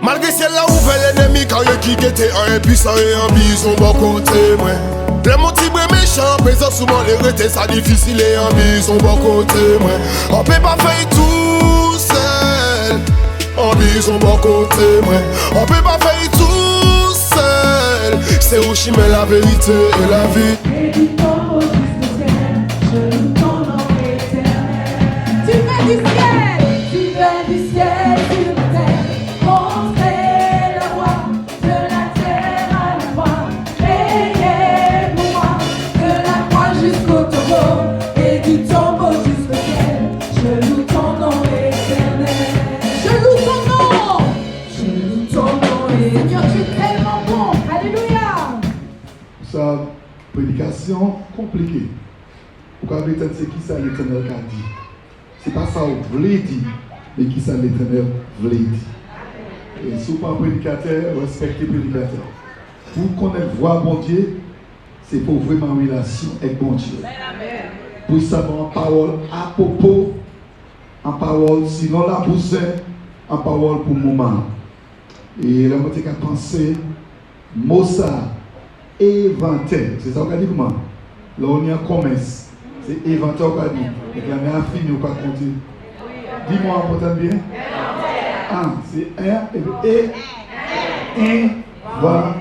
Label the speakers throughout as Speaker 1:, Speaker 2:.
Speaker 1: Malgré ciel la ouvert l'ennemi quand il qui était un puissant et un bison bon côté moi. Les motifs méchants, présents souvent les retés, ça difficile et un bison bon côté moi. On peut pas faire tout seul. Un bison bon côté moi. On peut pas faire tout seul. C'est où je mets la vérité et la vie.
Speaker 2: Et du tombeau jusqu'au ciel, je loue ton nom éternel. Tu fais du ciel sur la terre. Montrez la voie de la terre à la croix. Ayez pour moi de la croix jusqu'au tombeau et du tombeau jusqu'au ciel. Je loue ton nom éternel. Je loue ton nom. Je loue ton nom éternel. Tu es tellement bon. Alléluia.
Speaker 3: Ça, prédication compliquée. Pourquoi c'est qui ça l'Éternel a dit? C'est pas ça vous voulez dire, mais qui ça l'Éternel voulait dire. Et si vous pas prédicateur, respectez le prédicateur. Pour connaître voix bon Dieu, c'est pour vraiment une relation avec bon Dieu. Pour savoir en parole à propos, en parole sinon la bouche, en parole pour le moment. Et là, je vais penser, mot ça, inventaire. C'est ça qu'on a dit comment? Là, on est en commerce. C'est inventaire qu'on a dit. Et là, on a fini, on va compter. Dis-moi, on entend bien? Un, c'est un, et inventaire. Voilà.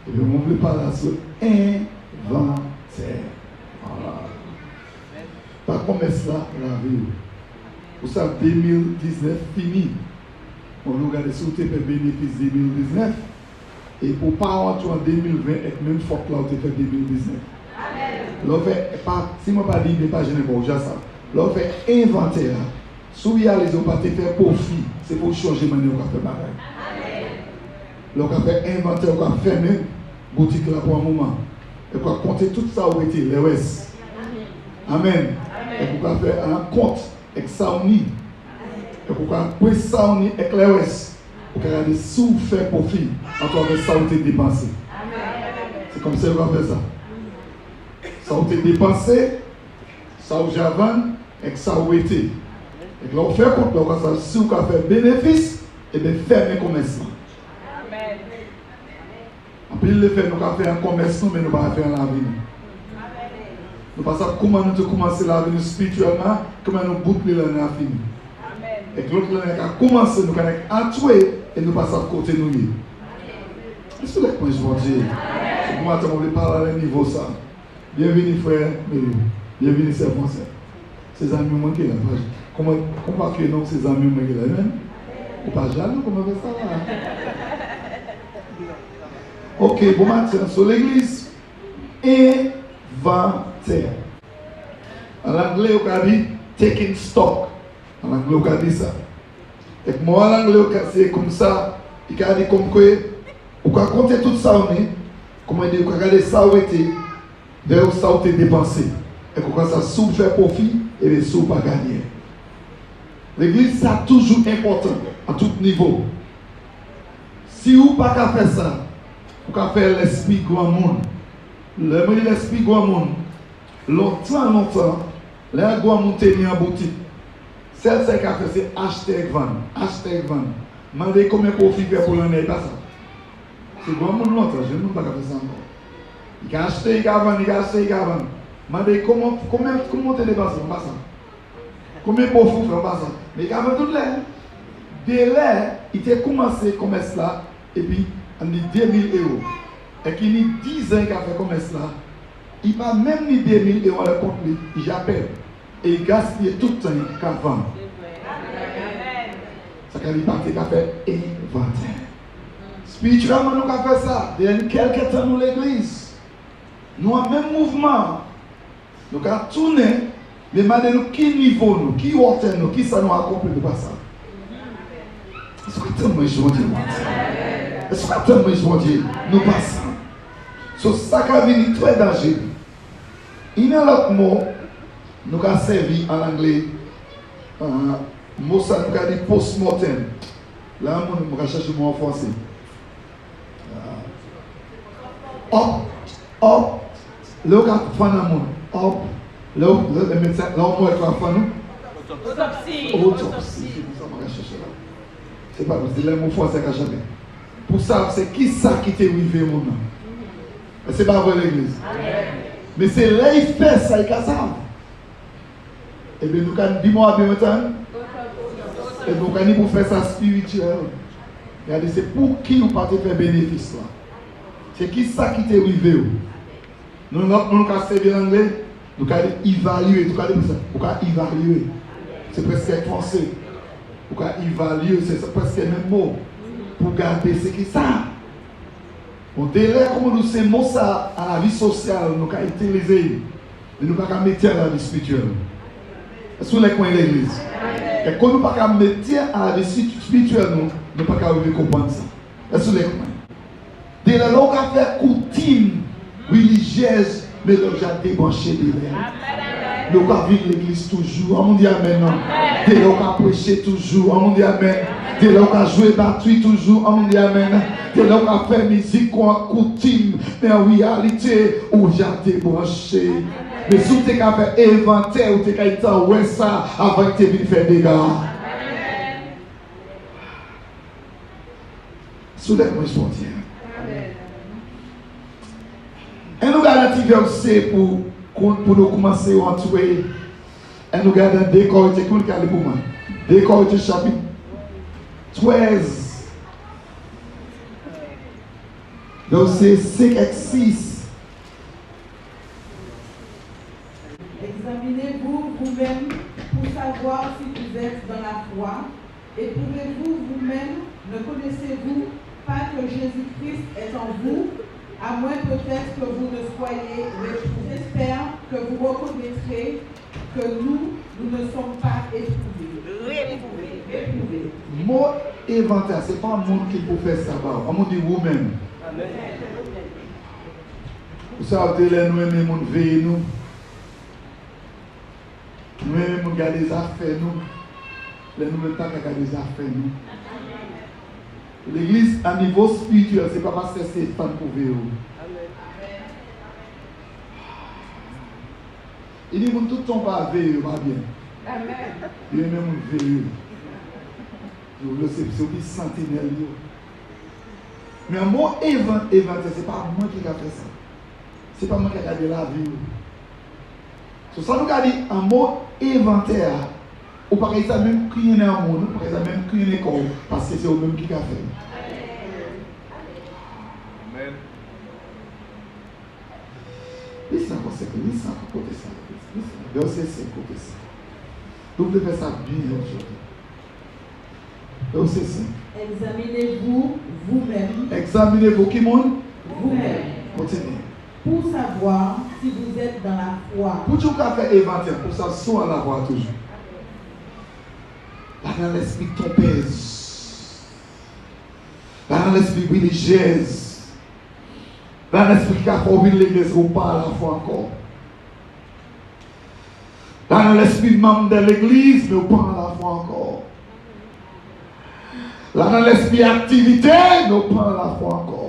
Speaker 3: Et puis, on ne peut pas là sur inventaire. Voilà. Pas commerce là, la vie. Pour ça, 2019 fini. On regarde sur tes bénéfices 2019. Et pour pas rentrer en 2020, et même faut que là, on fait 2019. L'on fait, si je ne pas dit, je ne pas gêner pour ça. L'on fait inventaire. Si vous allez pas te faire profit, c'est pour changer de manière qu'on fait pareil. L'on fait inventaire, on fait fermer boutique là pour un moment. Et pour compter tout ça où était, les ouest. Amen. Et pour faire un compte avec ça on y. Et pour faire ça on y avec les ouest. Pour regarder si vous faites profit, entre ça vous avez dépensé. C'est comme ça qu'on va faire ça. Ça vous avez dépensé, ça vous avez et ça vous été. Et là on fait compte, là, si vous avez fait bénéfice, et bien fermez commerce. Après le fait, nous avons fait un commerce, mais nous n'avons pas fait l'avenir. Nous ne savons pas comment nous commencer l'avenir spirituellement, comment nous boucler l'année à finir. Et que l'autre année a commencé, nous avons tuer et nous passons à côté de nous. Est-ce que vous voulez dire? Moi, je vais parler à un niveau ça. Bienvenue, frère, bienvenue, c'est français. Ces amis m'ont manqué là. Comment que non, ces amis m'ont manqué là même? Ou pas jaloux, comment on fait ça là? Ok, bon matin, sur l'église, inventaire. En anglais, on a dit taking stock. En anglais, on a dit ça. Et moi, en anglais, c'est comme ça. Il a dit comme quoi, on va compter tout ça, comment dire, on va regarder ça où était, vers où ça où était dépensé. Et qu'on ça sous faire profit et les sous pas gagner. L'église, c'est toujours important, à tout niveau. Si vous pas qu'à faire ça, vous pouvez faire l'esprit grand monde. L'esprit grand monde, longtemps, les grand monde tenir en boutique. Celle qui a fait, c'est acheter et vendre. Acheter et vendre. Demandez combien de profit pour l'année, pas ça. C'est grand monde longtemps, je ne peux pas faire ça encore. Il a acheté, il a vendu, il a acheté, il a vendu. Demandez combien tu dépenses, pas ça. Combien de profit, pas ça. Mais il a vendu tout l'air. Dès là, il a commencé le commerce là, et puis on dit 2000 €. Et qu'il y a 10 ans qu'il a fait commerce là, il n'a même mis 2000 € à la compte, il j'appelle. Et il gaspille tout le temps qu'il a vendu. Ça veut dire qu'il a fait inventaire. Spirituellement, nous avons fait ça. Il y a quelques temps dans l'église. Nous avons le même mouvement. Nous avons tourné, mais maintenant, qui niveau nous, qui hauteur nous, qui ça nous accomplit de pas ça. Est-ce que tu as dit, est-ce que tu as dit, nous passons. So, ça a venu très dangereux. Il y a un autre mot, nous avons servi en anglais, mot ça nous avons dit post-mortem. Là, nous avons cherché le mot en français. Hop, là, on a fait un monde. Hop, là, le médecin, là, on a fait un autopsie. C'est pas possible, c'est les mots français qu'à jamais. Pour ça, c'est qui ça qui t'est arrivé, mon nom? C'est pas vrai l'église. Mais c'est là il fait ça, il a ça. Et bien, nous avons dit moi bien maintenant. Et nous avons dit pour faire ça spirituel. Regardez, c'est pour qui nous pas faire bénéfice là. C'est qui ça qui t'est arrivé. Nous avons servir l'anglais, nous avons évaluer. Nous avons évaluer. C'est presque être français. Nous avons évaluer, c'est presque le même mot. Pour garder, c'est qui ça? On délai comme nous ces mots ça à la vie sociale, nous avons utilisé. Mais nous ne pouvons pas mettre à la vie spirituelle. Est-ce que vous coins de l'église? Et quand nous ne pouvons pas mettre à la vie spirituelle, nous ne pouvons pas comprendre ça. Est-ce que vous coins? Dès lors qu'on a fait coutume religieuse, mais nous avons débranché de l'air. Nous avons vivre l'église toujours. On dit amen. Dès lors qu'on a prêché toujours. On dit amen. Dès lors qu'on a joué batterie toujours. On dit amen. Dès lors qu'on a fait musique, qu'on a coutume, mais en réalité, on a débranché. Mais si tu as fait inventaire, ou tu as été ouais ça avant que tu viennes faire des gars. Soulève-moi, je m'en tiens. Et nous regardons un petit verset pour nous commencer à entrer. Et nous regardons Décorité, comment nous regardons pour moi? Décorité chapitre 13, verset 5 et 6.
Speaker 2: Examinez-vous vous-même pour savoir si vous êtes dans la foi. Éprouvez-vous vous-même, ne connaissez-vous pas que Jésus-Christ est en vous, à moins peut-être que vous ne soyez, mais j'espère que vous reconnaîtrez que nous ne sommes pas éprouvés. Éprouvés.
Speaker 3: Mot inventaire, ce n'est pas un monde qui peut faire ça. On dit vous-même. Vous savez, nous aimons veiller nous. Nous aimons garder des affaires nous. Nous n'aimons pas garder des affaires nous. L'église à niveau spirituel, ce n'est pas parce que c'est fan pour vivre. Il dit que tout le temps va veiller, va bien. Il dit même veiller. Je sais, c'est aussi sentinelle. Mais un mot inventé, ce n'est pas moi qui ai fait ça. Ce n'est pas moi qui ai gardé la vie. So, ça nous a dit un mot inventaire. Ou par exemple, même crier dans le monde, ou par exemple, même crier dans l'école, parce que c'est eux-mêmes qui ont fait. Amen. Listen à côté ça. Verset 5 côté ça. Vous devez faire ça bien aujourd'hui. Verset 5.
Speaker 2: Examinez-vous vous-même.
Speaker 3: Examinez-vous qui monde?
Speaker 2: Vous-même.
Speaker 3: Continuez.
Speaker 2: Pour savoir si vous êtes dans la foi.
Speaker 3: Pour tout cas faire inventaire, pour ça, soit à la voix toujours. Là, dans l'esprit ton pèse. Là, dans l'esprit religieux. Là, dans l'esprit qui a formé l'église, ou pas à la foi encore. Là, dans l'esprit membre de l'église, mais ou pas à la foi encore. Là, dans l'esprit activité, mais ou pas à la foi encore.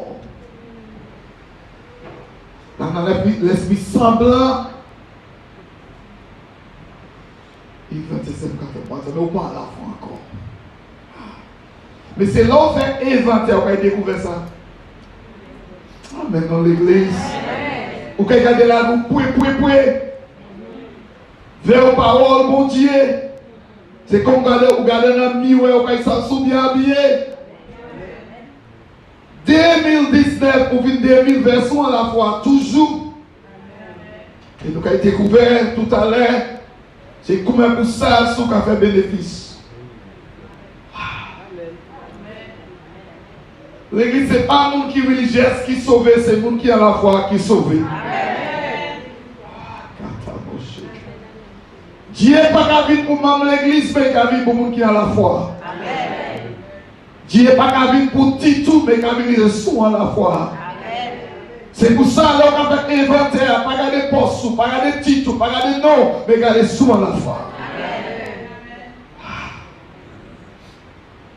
Speaker 3: Là, dans l'esprit semblant, il va te dire mais on parle à la fois encore. Mais c'est là où on fait inventaire, on a découvert ça. Amen dans l'église. Ou qu'on regarde là, nous poué. Vers aux paroles, mon Dieu. C'est comme on regarde dans le miroir, on s'en bien habillé. 2019 pour 2020 version à la fois, toujours. Et nous avons découvert tout à l'heure, c'est comment pour ça, ce qu'on fait bénéfice. L'église, ce n'est pas le monde qui est religieux qui sauve, c'est le monde qui est à la foi qui sauve. Dieu n'est pas qu'à vivre pour même l'église, mais qu'à vivre pour le monde qui est à la foi. Dieu n'est pas qu'à vivre pour Titou, mais qu'à vivre sous à la foi. C'est pour ça qu'on a fait inventaire, pas garder poste, pas garder Titou, pas garder non, mais garder sous à la foi.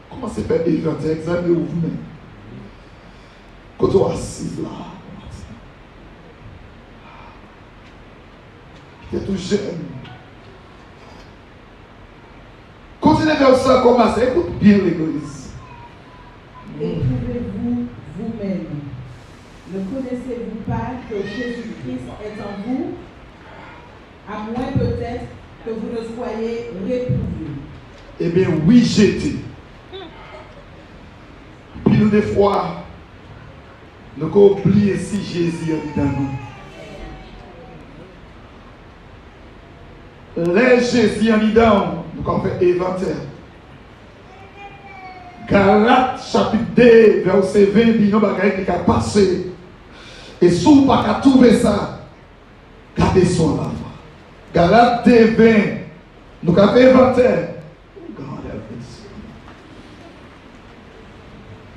Speaker 3: Comment c'est faire inventaire, examinez vous-même. Quand on est assis là, tu es tout jeune. Continuez vers ça, commencez, écoute bien l'église.
Speaker 2: que Jésus-Christ est en vous, à moins peut-être que vous ne soyez réprouvés.
Speaker 3: Eh bien, oui, j'étais. Puis nous, des fois, nous avons oublié si Jésus est dans nous. Les Jésus est dans nous, avons fait inventaire. Galates chapitre 2, verset 20, il y a des qui a passé. Et si vous n'avez pas trouvé ça, gardez ça là. Galates 2, 20, nous avons fait inventaire.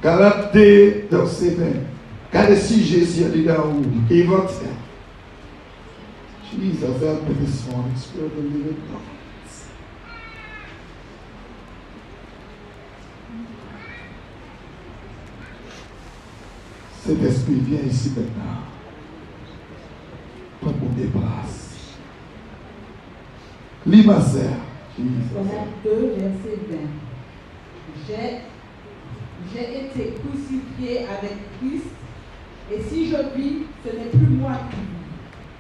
Speaker 3: Galates 2, verset 20. Regardez si Jésus est dans vous. Inventaire. Jesus, help me this morning, Spirit of the living God. Cet esprit vient ici maintenant. Prends pour des places. Lis ma sœur.
Speaker 2: Romains 2, verset 20. J'ai été crucifié avec Christ, et si je vis, ce n'est plus moi qui vis,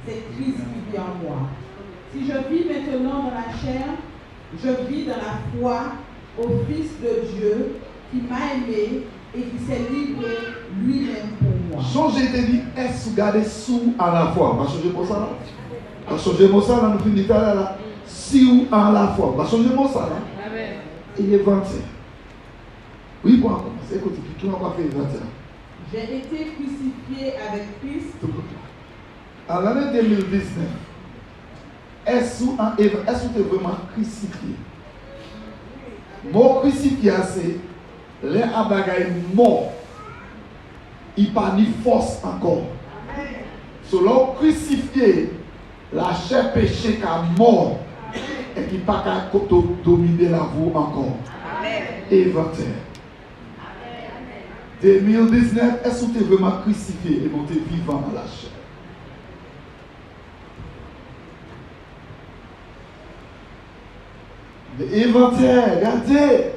Speaker 2: c'est Christ qui vit en moi. Si je vis maintenant dans la chair, je vis dans la foi au Fils de Dieu qui m'a aimé et qui s'est livré lui-même pour moi.
Speaker 3: Changer de vie, est-ce que garder sous à la fois? On va changer pour ça là. On va changer pour ça là, nous finissons là. Si ou à la fois. On va changer pour ça là.
Speaker 2: Amen.
Speaker 3: Il est 21. Oui, pour commencer. Écoutez, tout le monde va faire 21.
Speaker 2: J'ai été crucifié avec Christ.
Speaker 3: En l'année 2019, est-ce que tu es vraiment crucifié? Mot crucifié, c'est les abagaïs morts. Il n'y a pas ni force encore. Selon crucifié, la chair péché qui est mort et qui n'a pas qu'à dominer la vie encore. Inventaire. 2019, est-ce que tu es vraiment crucifié et monté vivant dans la chair? Inventaire, regardez.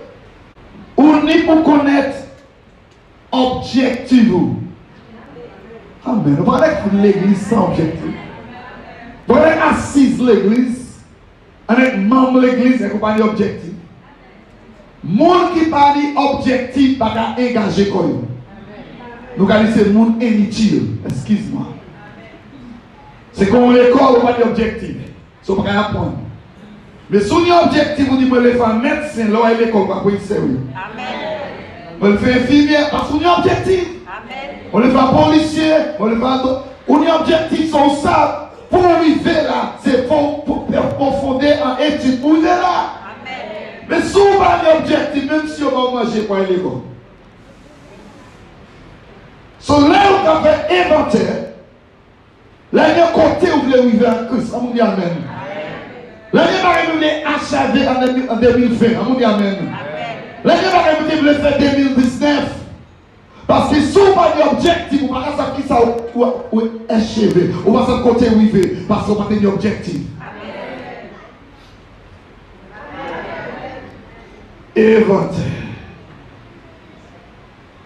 Speaker 3: On est pour connaître objectif. Amen. On va aller pour l'église sans objectif. On va aller assise l'église. On est membre de l'église et on va aller objectif. Monde qui parle objectif, pas qu'à engager quoi. Nous allons dire c'est monde inutile. Excuse-moi. C'est comme l'école, on va dire objectif. C'est pas qu'à apprendre. Mais si on a un objectif, on dit que les femmes médecins, là, ils l'école, on va être sérieux. Amen. On le fait infirmière parce qu'on a un objectif. Amen. On le fait policier, on le fait. On a un objectif, sur ça. Pour arriver là, c'est pour fonder en étude. Pour arriver là. Amen. Mais si on a un objectif, même si on va manger, quoi, l'école. So là, on a fait inventaire. Là, il y a un côté où vous voulez arriver à Christ. On dit Amen. L'année dernière, nous l'avons achevé en 2020. On dit Amen. L'année dernière, nous l'avons fait en 2019. Parce que si on a un objectif, on ne va pas savoir qui ça est achevé. On va savoir côté où il va. Parce qu'on n'a pas un objectif. Inventaire.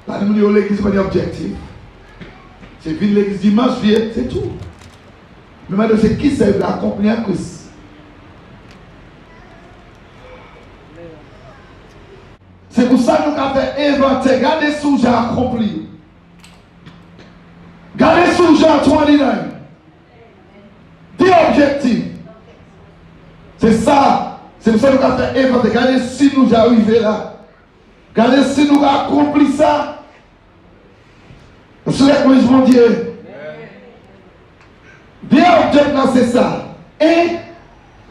Speaker 3: Là, nous disons l'église n'a pas d'objectif. C'est vivre l'église dimanche, c'est tout. Mais maintenant, c'est qui sert d'accompagner Christ. C'est pour ça que nous avons fait inventaire. Regardez ce que j'ai accompli. Regardez ce que j'ai 29. 10 objectifs. C'est ça. C'est pour ça que nous avons fait inventaire. Regardez si nous avons arrivé là. Regardez si nous avons accompli ça. Monsieur le mon Dieu. 10 objectifs, c'est ça. Et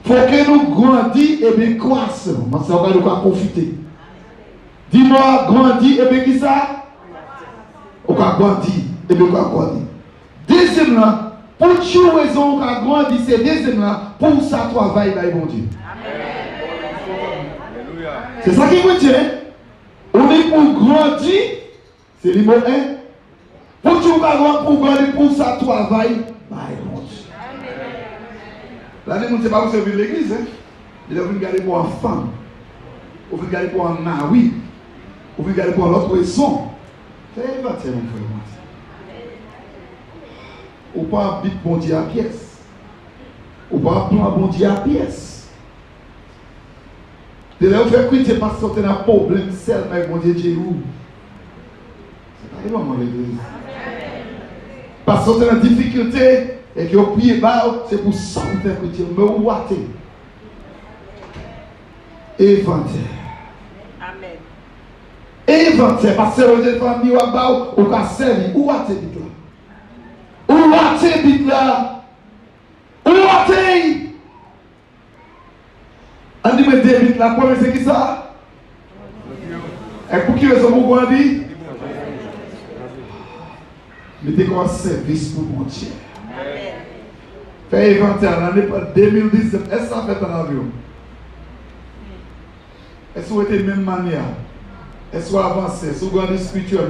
Speaker 3: il faut que nous grandissions et bien croissons. Ça va nous profiter. Dis-moi, grandis, et bien qui ça? On va grandir, et bien on va grandir. Deuxièmement, pour toute raison, on va grandir, c'est deuxièmement, pour ça, travail, là, mon Dieu. C'est ça qui vous dit. On est pour grandir, c'est le mot 1. Pour tout pour grandir, pour ça, travail, là, mon Dieu. Là, ne sais pas vous servir l'église, hein? Il a voulu garder pour un femme, il a voulu garder pour un mari. Vous regardez pour l'autre raison. C'est inventaire, mon frère. ou pas habiter bon Dieu à pièce. Ou pas plan bon Dieu à pièce. De là où fait que pas sortir dans problème seulement avec bon Dieu Jéhu. C'est pas vraiment l'église. Pas sortir dans difficulté et que vous priez bas, c'est pour sortir que Dieu me ouate. Inventaire.
Speaker 4: Amen.
Speaker 3: Inventaire, parce que vous êtes famille ou bas ou ka servi, ou ouate dit là. Ou ouate dit là. Ou ouate. On dit, mais David, la première, c'est qui ça? Et pour qui est-ce que vous dit? Mettez comme un service pour mon Dieu. Fait inventaire, l'année 2019, est-ce que ça fait un avion? Est-ce que vous êtes de la même manière? Est-ce que vous avancez? Est-ce que vous avez spirituel?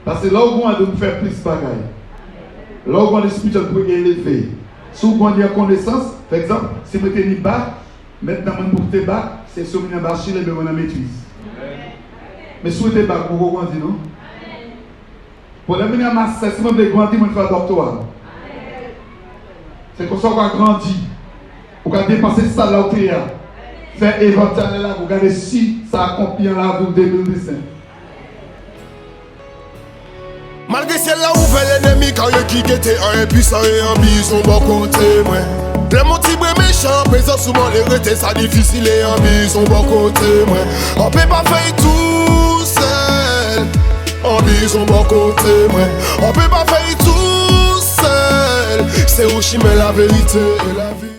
Speaker 3: Parce que là où vous avez faire plus de bagaille. Là où vous avez spirituel pour élever. Si vous avez connaissance, par exemple, si vous êtes ni bas, maintenant, pour te battre, c'est sur une bachille et de la maîtrise. Mais si vous êtes bas, vous comprenez, non? Pour la venir à master, si vous voulez grandir, vous faire doctorat. C'est comme ça qu'on a grandi. Vous avez dépassé ça là où tu es. Faire inventaire là, vous regardez si ça accomplit la vie de 2019.
Speaker 1: Malgré ciel là ouvert l'ennemi quand il qui était un puissant et un bison bon côté moi. Les motifs méchants, présents souvent les retés, ça difficile et un bison bon côté moi. On peut pas faire tout seul. Un bison bon côté moi. On peut pas faire tout seul. C'est où je mets la vérité et la vie.